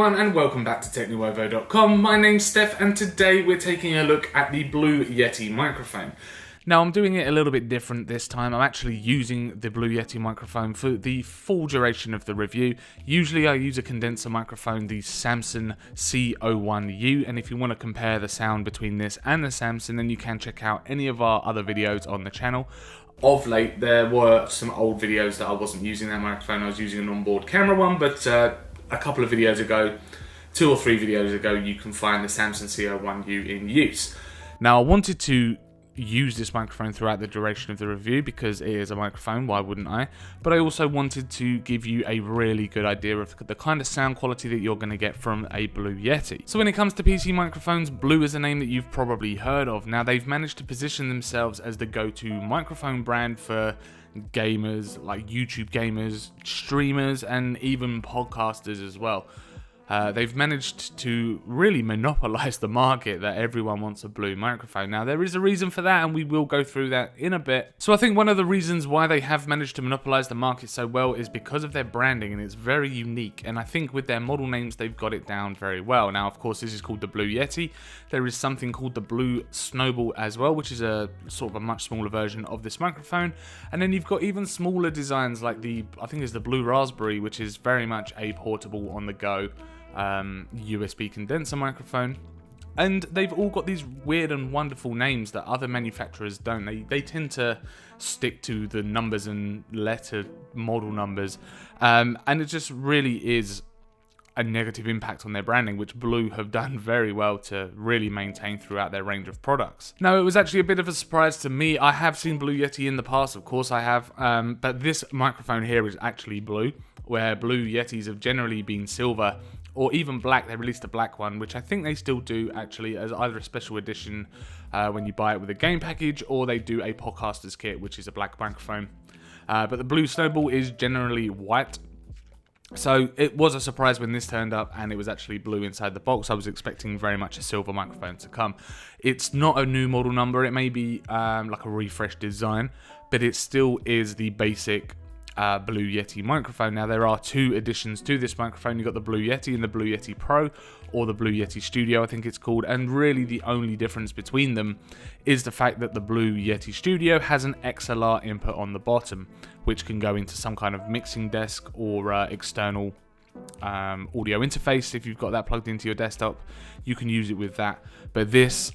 everyone and welcome back to TechNuovo.com. My name's Steph and today we're taking a look at the Blue Yeti microphone. Now I'm doing it a little bit different this time. I'm actually using the Blue Yeti microphone for the full duration of the review. Usually I use a condenser microphone, the Samson C01U, and if you want to compare the sound between this and the Samson, then you can check out any of our other videos on the channel. Of late, there were some old videos that I wasn't using that microphone. I was using an onboard camera one, but a couple of videos ago, 2 or 3 videos ago, you can find the Samson C01U in use. Now, I wanted to use this microphone throughout the duration of the review because it is a microphone, why wouldn't I? But I also wanted to give you a really good idea of the kind of sound quality that you're going to get from a Blue Yeti. So when it comes to PC microphones, Blue is a name that you've probably heard of. Now they've managed to position themselves as the go-to microphone brand for gamers, like YouTube gamers, streamers, and even podcasters as well. They've managed to really monopolize the market that everyone wants a Blue microphone. Now, there is a reason for that, and we will go through that in a bit. So I think one of the reasons why they have managed to monopolize the market so well is because of their branding, and it's very unique. And I think with their model names, they've got it down very well. Now, of course, this is called the Blue Yeti. There is something called the Blue Snowball as well, which is a sort of a much smaller version of this microphone. And then you've got even smaller designs like I think it's the Blue Raspberry, which is very much a portable on the go USB condenser microphone, and they've all got these weird and wonderful names that other manufacturers don't. They tend to stick to the numbers and letter model numbers, and it just really is a negative impact on their branding, which Blue have done very well to really maintain throughout their range of products. Now, it was actually a bit of a surprise to me. I have seen Blue Yeti in the past, of course I have, but this microphone here is actually blue, where Blue Yetis have generally been silver or even black. They released a black one, which I think they still do actually as either a special edition when you buy it with a game package, or they do a podcaster's kit, which is a black microphone. But the Blue Snowball is generally white. So it was a surprise when this turned up and it was actually blue inside the box. I was expecting very much a silver microphone to come. It's not a new model number. It may be like a refreshed design, but it still is the basic Blue Yeti microphone. Now there are 2 additions to this microphone. You've got the Blue Yeti and the Blue Yeti Pro, or the Blue Yeti Studio I think it's called, and really the only difference between them is the fact that the Blue Yeti Studio has an XLR input on the bottom, which can go into some kind of mixing desk or external audio interface. If you've got that plugged into your desktop, you can use it with that. But this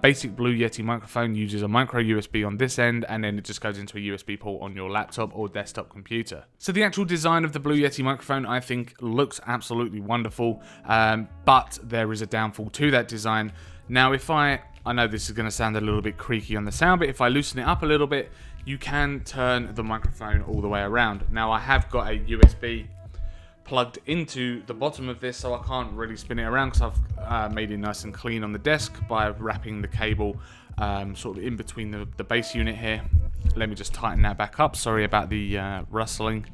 basic Blue Yeti microphone uses a micro USB on this end, and then it just goes into a USB port on your laptop or desktop computer. So the actual design of the Blue Yeti microphone I think looks absolutely wonderful, but there is a downfall to that design. Now I know this is going to sound a little bit creaky on the sound, but if I loosen it up a little bit, you can turn the microphone all the way around. Now I have got a USB plugged into the bottom of this, so I can't really spin it around because I've made it nice and clean on the desk by wrapping the cable sort of in between the base unit here. Let me just tighten that back up. Sorry about the rustling.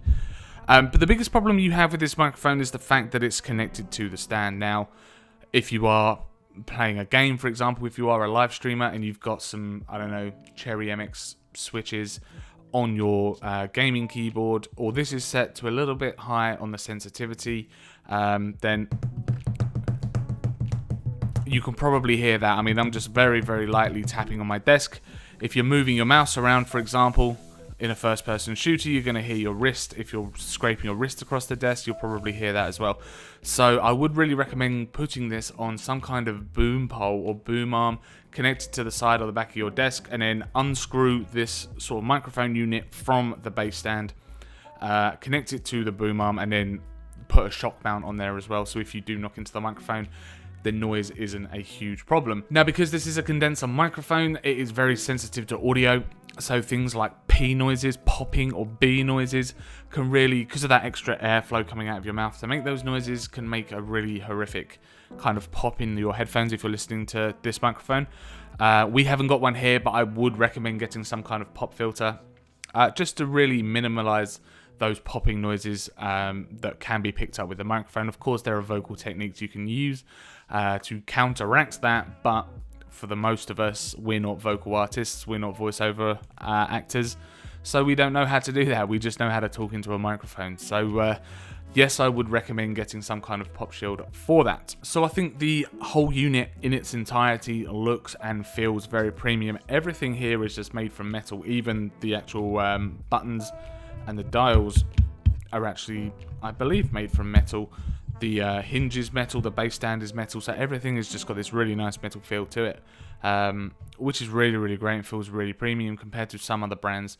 But the biggest problem you have with this microphone is the fact that it's connected to the stand. Now, if you are playing a game, for example, if you are a live streamer and you've got some, I don't know, Cherry MX switches on your gaming keyboard, or this is set to a little bit high on the sensitivity, then you can probably hear that. I mean, I'm just very, very lightly tapping on my desk. If you're moving your mouse around, for example, in a first-person shooter, you're going to hear your wrist. If you're scraping your wrist across the desk, you'll probably hear that as well. So I would really recommend putting this on some kind of boom pole or boom arm connected to the side or the back of your desk, and then unscrew this sort of microphone unit from the base stand, connect it to the boom arm, and then put a shock mount on there as well. So if you do knock into the microphone, the noise isn't a huge problem. Now, because this is a condenser microphone, it is very sensitive to audio. So things like P noises, popping, or B noises can really, because of that extra airflow coming out of your mouth to make those noises, can make a really horrific kind of pop in your headphones if you're listening to this microphone. We haven't got one here, but I would recommend getting some kind of pop filter just to really minimize those popping noises that can be picked up with the microphone. Of course, there are vocal techniques you can use to counteract that, but for the most of us, we're not vocal artists, we're not voiceover actors, so we don't know how to do that. We just know how to talk into a microphone. So yes, I would recommend getting some kind of pop shield for that. So I think the whole unit in its entirety looks and feels very premium. Everything here is just made from metal. Even the actual buttons and the dials are actually, I believe, made from metal. The hinge is metal, the base stand is metal, so everything has just got this really nice metal feel to it, which is really, really great and feels really premium compared to some other brands,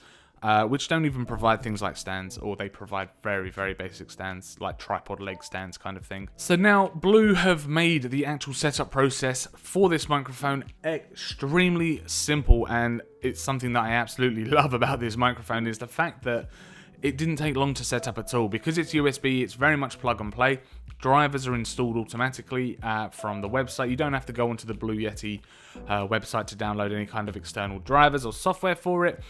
which don't even provide things like stands, or they provide very, very basic stands, like tripod leg stands kind of thing. So now, Blue have made the actual setup process for this microphone extremely simple, and it's something that I absolutely love about this microphone, is the fact that it didn't take long to set up at all. Because it's USB, it's very much plug and play. Drivers are installed automatically from the website. You don't have to go onto the Blue Yeti website to download any kind of external drivers or software for it.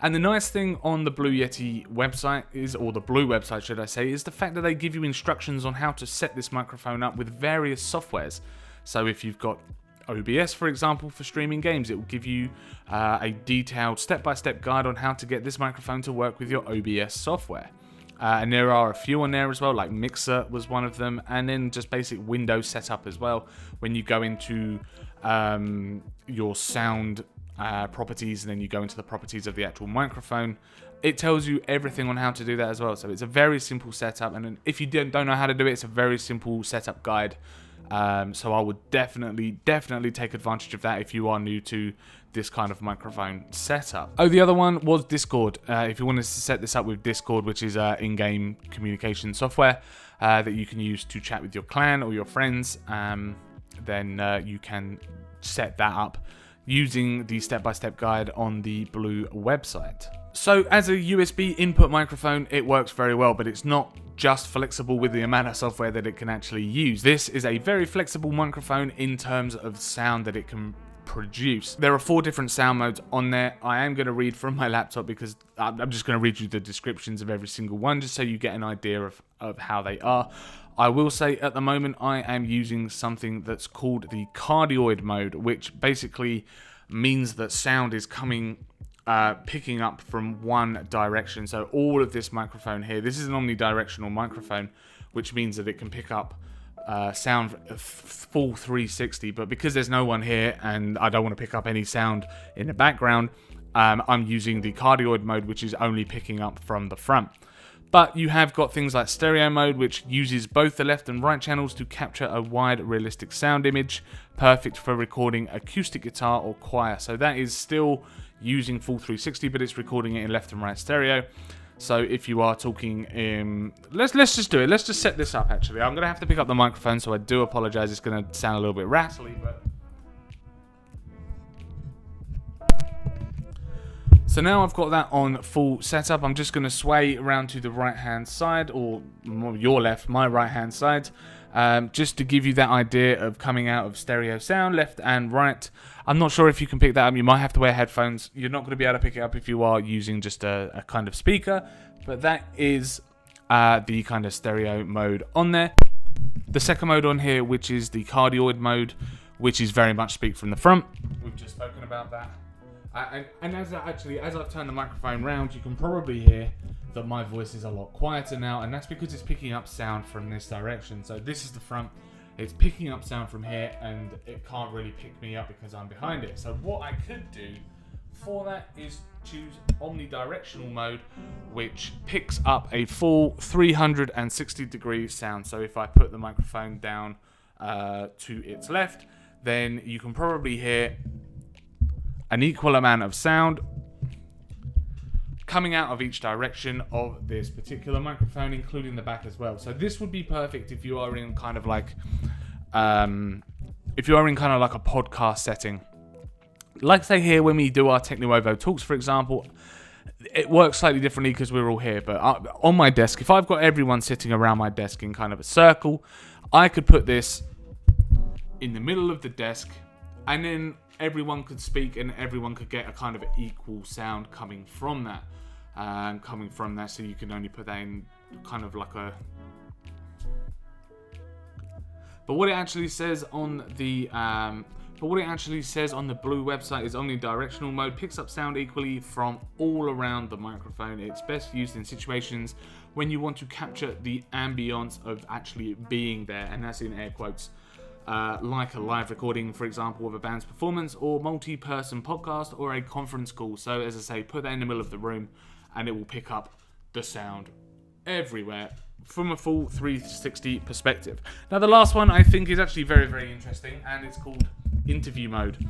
And the nice thing on the Blue Yeti website is, or the Blue website should I say, is the fact that they give you instructions on how to set this microphone up with various softwares. So if you've got OBS, for example, for streaming games, it will give you a detailed step-by-step guide on how to get this microphone to work with your OBS software. And there are a few on there as well, like Mixer was one of them, and then just basic Windows setup as well. When you go into your sound properties, and then you go into the properties of the actual microphone, it tells you everything on how to do that as well. So it's a very simple setup, and if you don't know how to do it, it's a very simple setup guide. So I would definitely take advantage of that if you are new to this kind of microphone setup. Oh, the other one was Discord. If you wanted to set this up with Discord, which is in-game communication software that you can use to chat with your clan or your friends, then you can set that up using the step-by-step guide on the Blue website. So as a USB input microphone, it works very well, but it's not just flexible with the amount of software that it can actually use. This is a very flexible microphone in terms of sound that it can produce. There are 4 different sound modes on there. I am going to read from my laptop because I'm just going to read you the descriptions of every single one just so you get an idea of how they are. I will say at the moment I am using something that's called the Cardioid Mode, which basically means that sound is picking up from one direction. So all of this microphone here, this is an omnidirectional microphone, which means that it can pick up sound full 360, but because there's no one here and I don't want to pick up any sound in the background, I'm using the Cardioid Mode, which is only picking up from the front. But you have got things like stereo mode, which uses both the left and right channels to capture a wide realistic sound image, perfect for recording acoustic guitar or choir. So that is still using full 360, but it's recording it in left and right stereo. So if you are talking let's just do it. Let's just set this up actually. I'm going to have to pick up the microphone, so I do apologize. It's going to sound a little bit rattly, but so now I've got that on full setup. I'm just going to sway around to the right hand side, or your left, my right hand side, just to give you that idea of coming out of stereo sound, left and right. I'm not sure if you can pick that up. You might have to wear headphones. You're not going to be able to pick it up if you are using just a kind of speaker, but that is the kind of stereo mode on there. The second mode on here, which is the Cardioid Mode, which is very much speak from the front. We've just spoken about that. And as I've turned the microphone round, you can probably hear that my voice is a lot quieter now, and that's because it's picking up sound from this direction. So this is the front, it's picking up sound from here, and it can't really pick me up because I'm behind it. So what I could do for that is choose omnidirectional mode, which picks up a full 360 degree sound. So if I put the microphone down to its left, then you can probably hear an equal amount of sound coming out of each direction of this particular microphone, including the back as well. So this would be perfect if you are in kind of like a podcast setting. Like say here when we do our TechNuovo talks, for example, it works slightly differently because we're all here. But on my desk, if I've got everyone sitting around my desk in kind of a circle, I could put this in the middle of the desk, and then everyone could speak and everyone could get a kind of equal sound coming from that. So you can only put that in kind of like a... But what it actually says on the But what it actually says on the Blue website is omnidirectional mode picks up sound equally from all around the microphone. It's best used in situations when you want to capture the ambience of actually being there, and that's in air quotes. Like a live recording, for example, of a band's performance or multi-person podcast or a conference call. So as I say, put that in the middle of the room and it will pick up the sound everywhere from a full 360 perspective. Now the last one I think is actually very, very interesting, and it's called interview mode.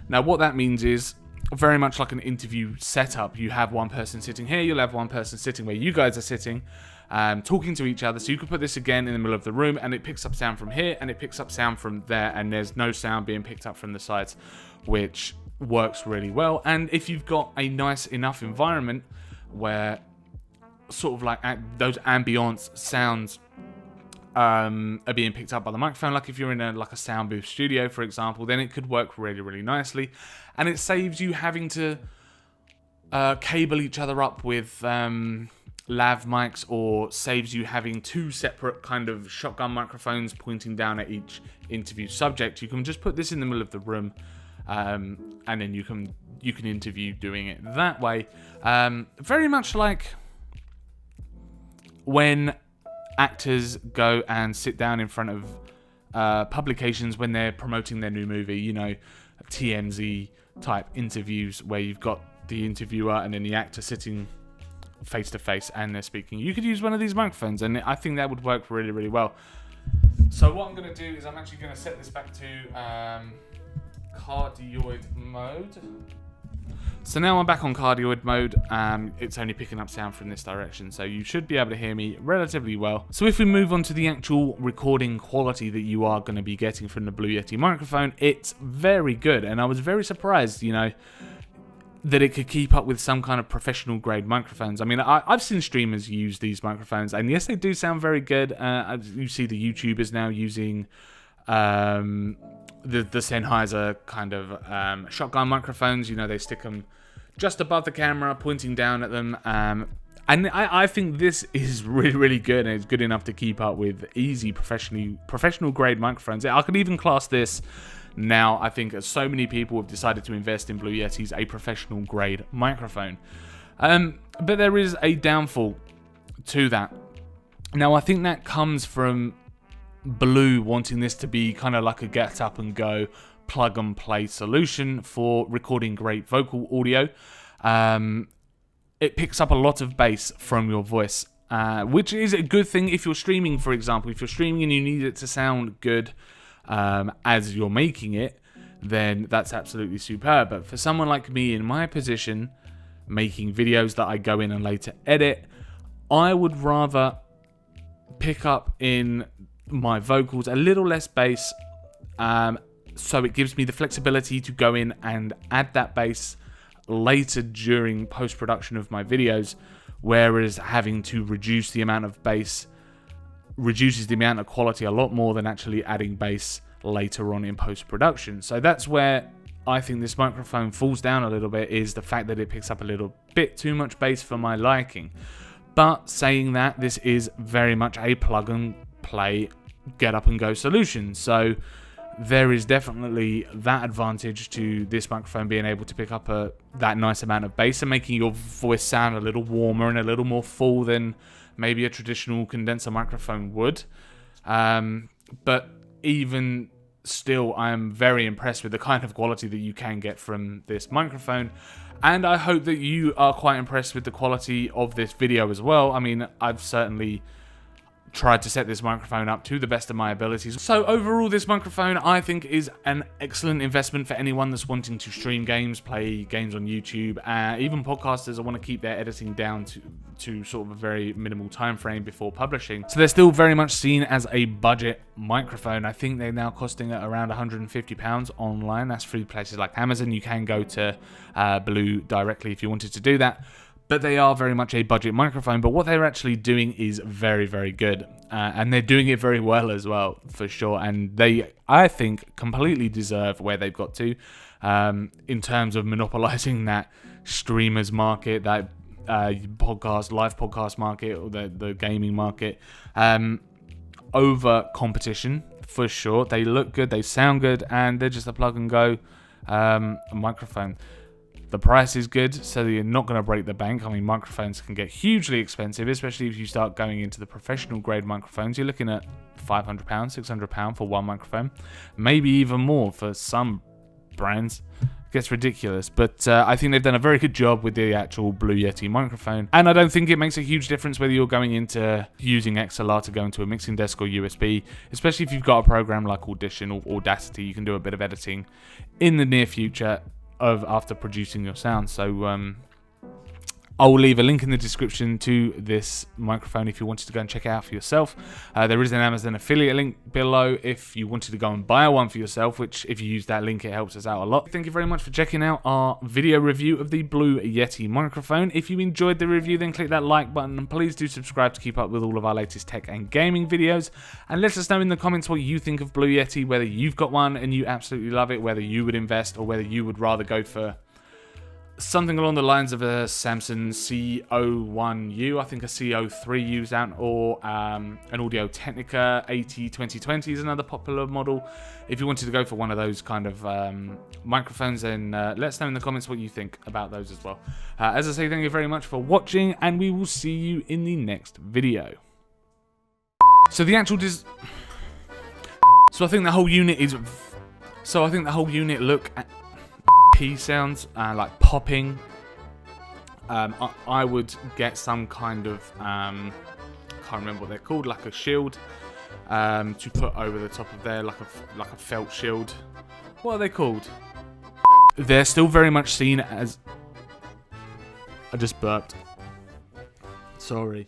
Now what that means is very much like an interview setup. You have one person sitting here, you'll have one person sitting where you guys are sitting, talking to each other. So you could put this again in the middle of the room and it picks up sound from here and it picks up sound from there, and there's no sound being picked up from the sides, which works really well. And if you've got a nice enough environment where sort of like those ambience sounds are being picked up by the microphone, like if you're in a sound booth studio, for example, then it could work really, really nicely. And it saves you having to cable each other up with lav mics, or saves you having two separate kind of shotgun microphones pointing down at each interview subject. You can just put this in the middle of the room, and then you can interview doing it that way. Very much like when actors go and sit down in front of publications when they're promoting their new movie, you know, TMZ type interviews where you've got the interviewer and then the actor sitting face to face and they're speaking. You could use one of these microphones, and I think that would work really, really well. So what I'm going to do is I'm actually going to set this back to Cardioid Mode. So now I'm back on Cardioid Mode. It's only picking up sound from this direction, so you should be able to hear me relatively well. So if we move on to the actual recording quality that you are going to be getting from the Blue Yeti microphone, it's very good, and I was very surprised, you know, that it could keep up with some kind of professional grade microphones. I mean, I've seen streamers use these microphones, and yes, they do sound very good. You see the YouTubers now using the Sennheiser kind of shotgun microphones. You know, they stick them just above the camera, pointing down at them. And I think this is really, really good, and it's good enough to keep up with easy professional grade microphones. I could even class this now. I think so many people have decided to invest in Blue Yeti's a professional grade microphone. But there is a downfall to that. Now, I think that comes from Blue wanting this to be kind of like a get up and go, plug and play solution for recording great vocal audio. It picks up a lot of bass from your voice, which is a good thing if you're streaming, for example. If you're streaming and you need it to sound good as you're making it, then that's absolutely superb. But for someone like me in my position, making videos that I go in and later edit, I would rather pick up in my vocals a little less bass, so it gives me the flexibility to go in and add that bass later during post-production of my videos, whereas having to reduce the amount of bass reduces the amount of quality a lot more than actually adding bass later on in post-production. So that's where I think this microphone falls down a little bit, is the fact that it picks up a little bit too much bass for my liking. But saying that, this is very much a plug and play, get up and go solution. So there is definitely that advantage to this microphone being able to pick up that nice amount of bass and making your voice sound a little warmer and a little more full than maybe a traditional condenser microphone would. But even still, I am very impressed with the kind of quality that you can get from this microphone. And I hope that you are quite impressed with the quality of this video as well. I mean, I've certainly tried to set this microphone up to the best of my abilities. So overall, this microphone I think is an excellent investment for anyone that's wanting to stream games, play games on YouTube, even podcasters that want to keep their editing down to sort of a very minimal time frame before publishing. So they're still very much seen as a budget microphone. I think they're now costing around £150 online. That's through places like Amazon. You can go to Blue directly if you wanted to do that. But they are very much a budget microphone. But what they're actually doing is very, very good. And they're doing it very well as well, for sure. And they, I think, completely deserve where they've got to in terms of monopolizing that streamers market, that live podcast market, or the gaming market, over competition. for sure. They look good, they sound good, and they're just a plug and go microphone. The price is good, so you're not going to break the bank. I mean, microphones can get hugely expensive, especially if you start going into the professional grade microphones. You're looking at £500, £600 for one microphone, maybe even more for some brands. It gets ridiculous, but I think they've done a very good job with the actual Blue Yeti microphone, and I don't think it makes a huge difference whether you're going into using XLR to go into a mixing desk or USB, especially if you've got a program like Audition or Audacity. You can do a bit of editing in the near future after producing your sound. So I will leave a link in the description to this microphone if you wanted to go and check it out for yourself. There is an Amazon affiliate link below if you wanted to go and buy one for yourself, which if you use that link, it helps us out a lot. Thank you very much for checking out our video review of the Blue Yeti microphone. If you enjoyed the review, then click that like button, and please do subscribe to keep up with all of our latest tech and gaming videos. And let us know in the comments what you think of Blue Yeti, whether you've got one and you absolutely love it, whether you would invest, or whether you would rather go for something along the lines of a Samsung CO1U, I think a CO3U's out, or an Audio Technica 80-2020 is another popular model. If you wanted to go for one of those kind of microphones, then let us know in the comments what you think about those as well. As I say, thank you very much for watching, and we will see you in the next video. So the actual I think the whole unit is... So I think the whole unit look at P sounds, like popping. I would get some kind of, can't remember what they're called, like a shield to put over the top of there, like a felt shield. What are they called? They're still very much seen as... I just burped. Sorry.